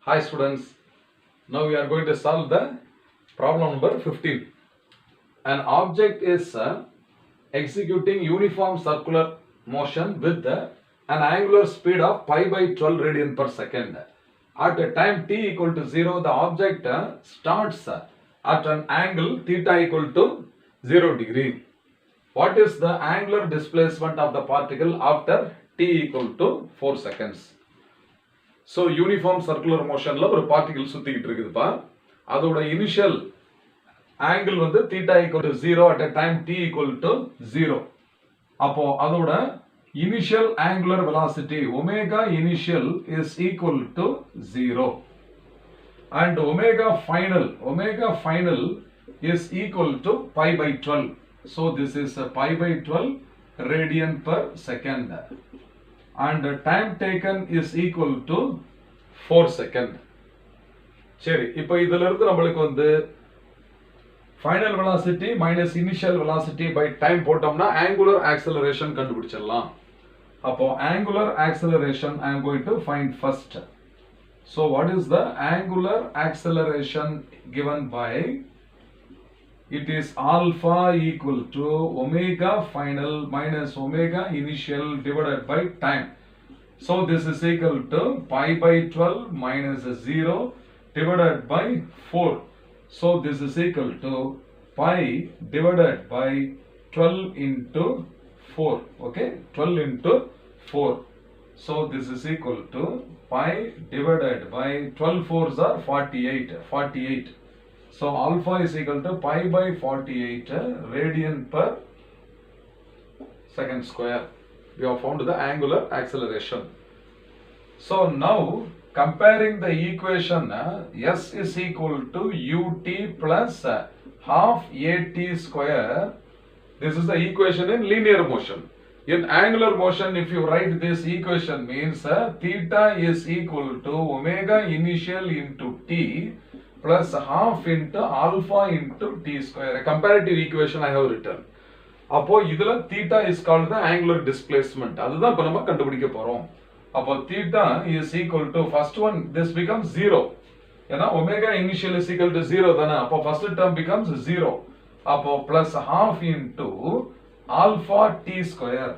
Hi students, now we are going to solve the problem number 15. An object is executing uniform circular motion with an angular speed of pi by 12 radian per second. At a time t equal to 0, the object starts at an angle theta equal to 0 degree. What is the angular displacement of the particle after t equal to 4 seconds? So, uniform circular motion la ஒரு particle சுத்திக்கிட்டு இருக்குதுப்பா. அதோட initial angle வந்து theta equal to 0 at a time t equal to 0. அப்போ அதோட initial angular velocity omega initial is equal to 0. And omega final is equal to pi by 12. So, this is pi by 12 radian per second. And time taken is equal to 4 seconds. சரி, இப்போ இதில இருந்து நம்மளுக்கு வந்து final velocity minus initial velocity by time போட்டோம்னா angular acceleration கண்டுபிடிச்சிடலாம். அப்போ angular acceleration I am going to find first. So what is the angular acceleration given by? It is alpha equal to omega final minus omega initial divided by time. So this is equal to pi by 12 minus 0 divided by 4. So this is equal to pi divided by 12 into 4. Okay, 12 into 4. So this is equal to pi divided by 12 fours are 48. So alpha is equal to pi by 48 radian per second square. We have found the angular acceleration. So now comparing the equation s is equal to ut plus half at square. This is the equation in linear motion. In angular motion, if you write this equation means theta is equal to omega initial into t plus half into alpha into t square. A comparative equation I have written. அப்போ இதுல theta is called the angular displacement. அதுதான் இப்ப நம்ம கண்டுபிடிக்க போறோம். அப்போ theta is equal to first one, this becomes 0. ஏன்னா omega initial is equal to 0 தானே. அப்போ first term becomes 0. அப்போ plus half into alpha t square.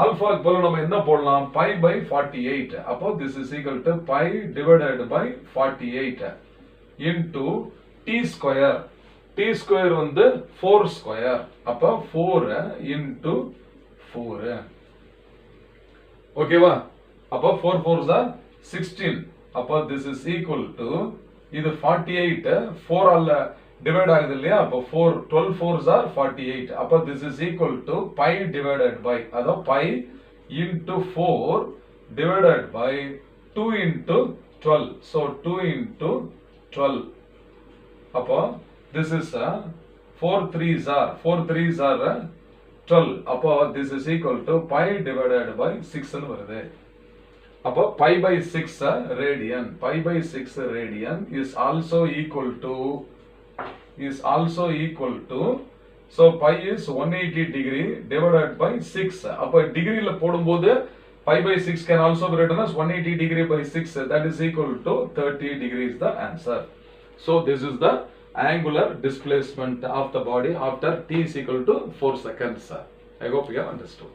Alpha க்கு பதிலா நம்ம என்ன போடலாம்? Pi by 48. அப்போ this is equal to pi divided by 48 into t square. T square வந்து 4 square. அப்போ 4 into 4. ஓகேவா? அப்போ 4 fours are 16. அப்போ this is equal to இது 48 4 ஆல டிவைட் ஆகுது இல்லையா? அப்போ 12 fours are 48. அப்போ this is equal to pi divided by அதோ pi into 4 divided by 2 into 12. So 2 into 12. அப்போ this is 4 threes are 12. அப்போ this is equal to pi divided by 6 ன்னு வருது. அப்போ pi by 6 radian. Pi by 6 radian is also equal to so pi is 180 degree divided by 6. அப்போ டிகிரில போடும்போது pi by 6 can also be written as 180 degree by 6. That is equal to 30 degrees the answer. So this is the angular displacement of the body after t is equal to 4 seconds. I hope you have understood.